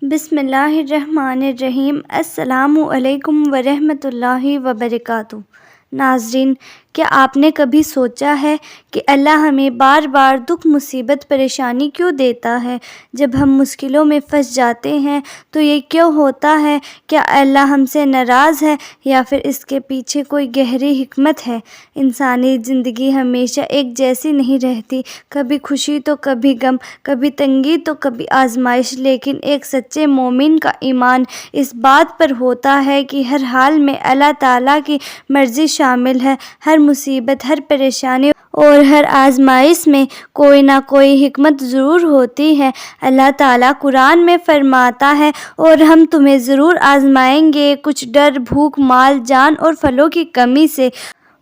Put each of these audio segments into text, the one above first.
بسم اللہ الرحمن الرحیم۔ السلام علیکم ورحمۃ اللہ وبرکاتہ۔ ناظرین، کیا آپ نے کبھی سوچا ہے کہ اللہ ہمیں بار بار دکھ، مصیبت، پریشانی کیوں دیتا ہے؟ جب ہم مشکلوں میں پھنس جاتے ہیں تو یہ کیوں ہوتا ہے؟ کیا اللہ ہم سے ناراض ہے یا پھر اس کے پیچھے کوئی گہری حکمت ہے؟ انسانی زندگی ہمیشہ ایک جیسی نہیں رہتی، کبھی خوشی تو کبھی غم، کبھی تنگی تو کبھی آزمائش، لیکن ایک سچے مومن کا ایمان اس بات پر ہوتا ہے کہ ہر حال میں اللہ تعالیٰ کی مرضی شامل ہے۔ ہر مصیبت، ہر پریشانی اور ہر آزمائش میں کوئی نہ کوئی حکمت ضرور ہوتی ہے۔ اللہ تعالیٰ قرآن میں فرماتا ہے، اور ہم تمہیں ضرور آزمائیں گے، کچھ ڈر، بھوک، مال، جان اور پھلوں کی کمی سے۔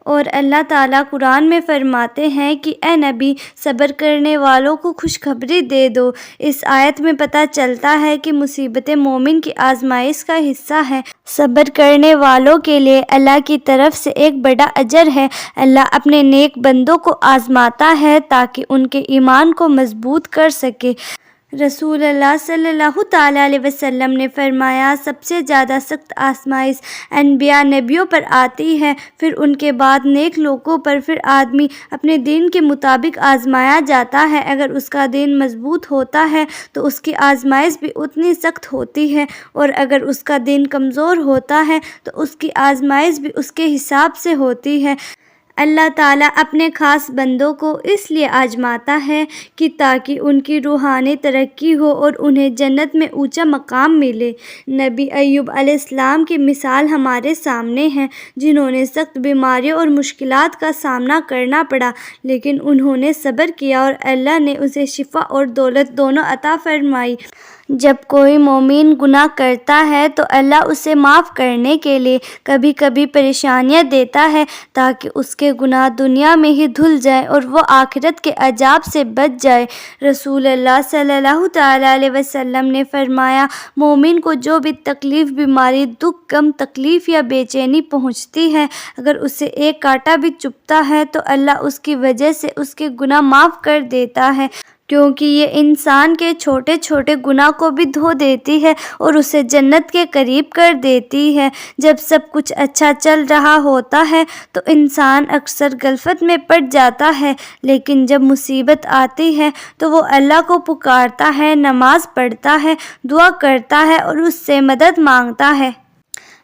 اور اللہ تعالیٰ قرآن میں فرماتے ہیں کہ اے نبی، صبر کرنے والوں کو خوشخبری دے دو۔ اس آیت میں پتہ چلتا ہے کہ مصیبتیں مومن کی آزمائش کا حصہ ہیں۔ صبر کرنے والوں کے لیے اللہ کی طرف سے ایک بڑا اجر ہے۔ اللہ اپنے نیک بندوں کو آزماتا ہے تاکہ ان کے ایمان کو مضبوط کر سکے۔ رسول اللہ صلی اللہ تعالیٰ علیہ وسلم نے فرمایا، سب سے زیادہ سخت آزمائش انبیاء، نبیوں پر آتی ہے، پھر ان کے بعد نیک لوگوں پر، پھر آدمی اپنے دین کے مطابق آزمایا جاتا ہے۔ اگر اس کا دین مضبوط ہوتا ہے تو اس کی آزمائش بھی اتنی سخت ہوتی ہے، اور اگر اس کا دین کمزور ہوتا ہے تو اس کی آزمائش بھی اس کے حساب سے ہوتی ہے۔ اللہ تعالیٰ اپنے خاص بندوں کو اس لیے آزماتا ہے کہ تاکہ ان کی روحانی ترقی ہو اور انہیں جنت میں اونچا مقام ملے۔ نبی ایوب علیہ السلام کی مثال ہمارے سامنے ہے، جنہوں نے سخت بیماریوں اور مشکلات کا سامنا کرنا پڑا، لیکن انہوں نے صبر کیا اور اللہ نے اسے شفا اور دولت دونوں عطا فرمائی۔ جب کوئی مومن گناہ کرتا ہے تو اللہ اسے معاف کرنے کے لیے کبھی کبھی پریشانیاں دیتا ہے تاکہ اس کے گناہ دنیا میں ہی دھل جائیں اور وہ آخرت کے عذاب سے بچ جائے۔ رسول اللہ صلی اللہ تعالیٰ علیہ وسلم نے فرمایا، مومن کو جو بھی تکلیف، بیماری، دکھ، غم، تکلیف یا بے چینی پہنچتی ہے، اگر اسے ایک کانٹا بھی چبھتا ہے تو اللہ اس کی وجہ سے اس کے گناہ معاف کر دیتا ہے، کیونکہ یہ انسان کے چھوٹے چھوٹے گناہ کو بھی دھو دیتی ہے اور اسے جنت کے قریب کر دیتی ہے۔ جب سب کچھ اچھا چل رہا ہوتا ہے تو انسان اکثر غفلت میں پڑ جاتا ہے، لیکن جب مصیبت آتی ہے تو وہ اللہ کو پکارتا ہے، نماز پڑھتا ہے، دعا کرتا ہے اور اس سے مدد مانگتا ہے۔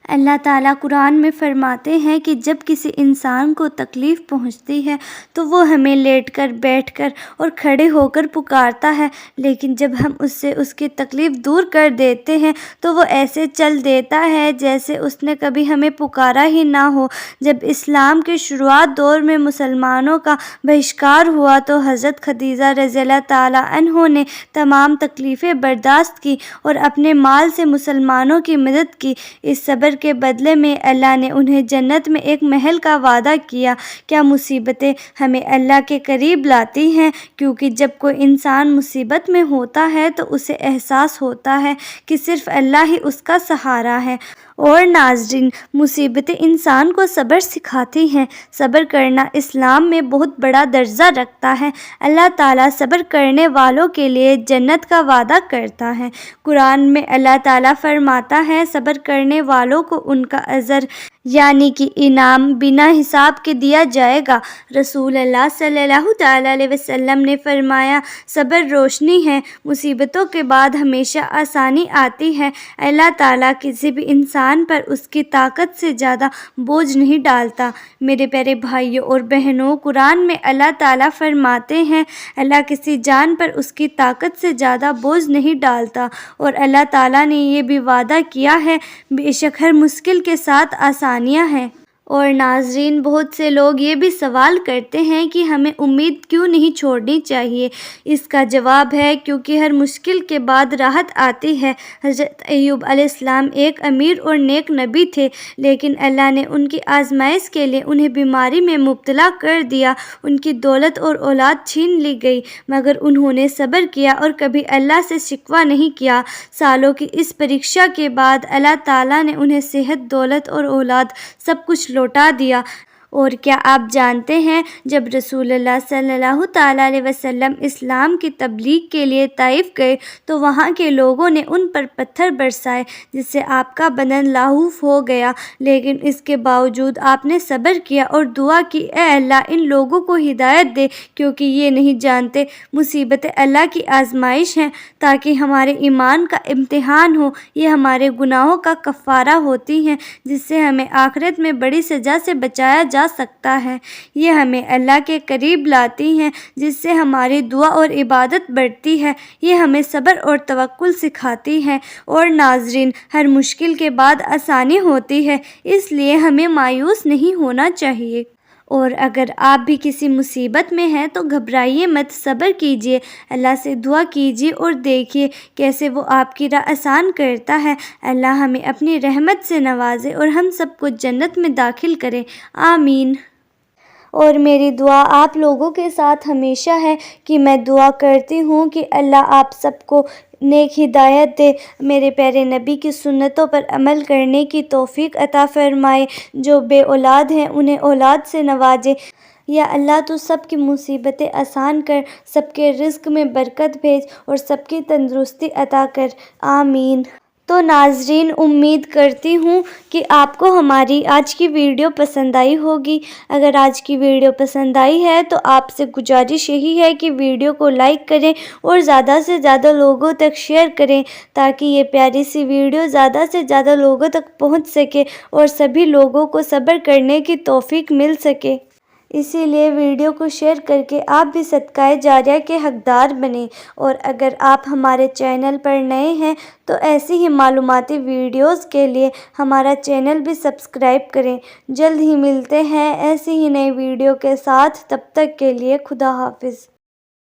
اللہ تعالیٰ قرآن میں فرماتے ہیں کہ جب کسی انسان کو تکلیف پہنچتی ہے تو وہ ہمیں لیٹ کر، بیٹھ کر اور کھڑے ہو کر پکارتا ہے، لیکن جب ہم اس سے اس کی تکلیف دور کر دیتے ہیں تو وہ ایسے چل دیتا ہے جیسے اس نے کبھی ہمیں پکارا ہی نہ ہو۔ جب اسلام کے شروعات دور میں مسلمانوں کا بہشتگار ہوا تو حضرت خدیجہ رضی اللہ تعالیٰ عنہا نے تمام تکلیفیں برداشت کی اور اپنے مال سے مسلمانوں کی مدد کی۔ اس صبر کے بدلے میں اللہ نے انہیں جنت میں ایک محل کا وعدہ کیا۔ کیا مصیبتیں ہمیں اللہ کے قریب لاتی ہیں؟ کیونکہ جب کوئی انسان مصیبت میں ہوتا ہے تو اسے احساس ہوتا ہے کہ صرف اللہ ہی اس کا سہارا ہے۔ اور ناظرین، مصیبتیں انسان کو صبر سکھاتی ہیں۔ صبر کرنا اسلام میں بہت بڑا درجہ رکھتا ہے۔ اللہ تعالیٰ صبر کرنے والوں کے لیے جنت کا وعدہ کرتا ہے۔ قرآن میں اللہ تعالیٰ فرماتا ہے، صبر کرنے والوں کو ان کا اجر یعنی کہ انعام بنا حساب کے دیا جائے گا۔ رسول اللہ صلی اللہ تعالیٰ علیہ وسلم نے فرمایا، صبر روشنی ہے، مصیبتوں کے بعد ہمیشہ آسانی آتی ہے۔ اللہ تعالیٰ کسی بھی انسان پر اس کی طاقت سے زیادہ بوجھ نہیں ڈالتا۔ میرے پیارے بھائیوں اور بہنوں، قرآن میں اللہ تعالیٰ فرماتے ہیں، اللہ کسی جان پر اس کی طاقت سے زیادہ بوجھ نہیں ڈالتا، اور اللہ تعالیٰ نے یہ بھی وعدہ کیا ہے، بے شک ہر مشکل کے ساتھ آسانیاں ہیں۔ اور ناظرین، بہت سے لوگ یہ بھی سوال کرتے ہیں کہ ہمیں امید کیوں نہیں چھوڑنی چاہیے؟ اس کا جواب ہے، کیونکہ ہر مشکل کے بعد راحت آتی ہے۔ حضرت ایوب علیہ السلام ایک امیر اور نیک نبی تھے، لیکن اللہ نے ان کی آزمائش کے لیے انہیں بیماری میں مبتلا کر دیا، ان کی دولت اور اولاد چھین لی گئی، مگر انہوں نے صبر کیا اور کبھی اللہ سے شکوہ نہیں کیا۔ سالوں کی اس پریکشا کے بعد اللہ تعالیٰ نے انہیں صحت، دولت اور اولاد سب کچھ لوٹا دیا۔ اور کیا آپ جانتے ہیں جب رسول اللہ صلی اللہ تعالیٰ علیہ وسلم اسلام کی تبلیغ کے لیے طائف گئے تو وہاں کے لوگوں نے ان پر پتھر برسائے جس سے آپ کا بدن لاحوف ہو گیا، لیکن اس کے باوجود آپ نے صبر کیا اور دعا کی، اے اللہ ان لوگوں کو ہدایت دے کیونکہ یہ نہیں جانتے۔ مصیبتیں اللہ کی آزمائش ہیں تاکہ ہمارے ایمان کا امتحان ہو، یہ ہمارے گناہوں کا کفارہ ہوتی ہیں جس سے ہمیں آخرت میں بڑی سزا سے بچایا جا سکتا ہے۔ یہ ہمیں اللہ کے قریب لاتی ہیں جس سے ہماری دعا اور عبادت بڑھتی ہے، یہ ہمیں صبر اور توکل سکھاتی ہے، اور ناظرین ہر مشکل کے بعد آسانی ہوتی ہے، اس لیے ہمیں مایوس نہیں ہونا چاہیے۔ اور اگر آپ بھی کسی مصیبت میں ہیں تو گھبرائیے مت، صبر کیجیے، اللہ سے دعا کیجیے اور دیکھیے کیسے وہ آپ کی راہ آسان کرتا ہے۔ اللہ ہمیں اپنی رحمت سے نوازے اور ہم سب کو جنت میں داخل کرے، آمین۔ اور میری دعا آپ لوگوں کے ساتھ ہمیشہ ہے کہ میں دعا کرتی ہوں کہ اللہ آپ سب کو نیک ہدایت دے، میرے پیارے نبی کی سنتوں پر عمل کرنے کی توفیق عطا فرمائے، جو بے اولاد ہیں انہیں اولاد سے نوازے۔ یا اللہ تو سب کی مصیبتیں آسان کر، سب کے رزق میں برکت بھیج اور سب کی تندرستی عطا کر، آمین۔ تو ناظرین امید کرتی ہوں کہ آپ کو ہماری آج کی ویڈیو پسند آئی ہوگی۔ اگر آج کی ویڈیو پسند آئی ہے تو آپ سے گزارش یہی ہے کہ ویڈیو کو لائک کریں اور زیادہ سے زیادہ لوگوں تک شیئر کریں تاکہ یہ پیاری سی ویڈیو زیادہ سے زیادہ لوگوں تک پہنچ سکے اور سبھی لوگوں کو صبر کرنے کی توفیق مل سکے۔ اسی لیے ویڈیو کو شیئر کر کے آپ بھی صدقہ جاریہ کے حقدار بنیں، اور اگر آپ ہمارے چینل پر نئے ہیں تو ایسی ہی معلوماتی ویڈیوز کے لیے ہمارا چینل بھی سبسکرائب کریں۔ جلد ہی ملتے ہیں ایسی ہی نئی ویڈیو کے ساتھ، تب تک کے لیے خدا حافظ۔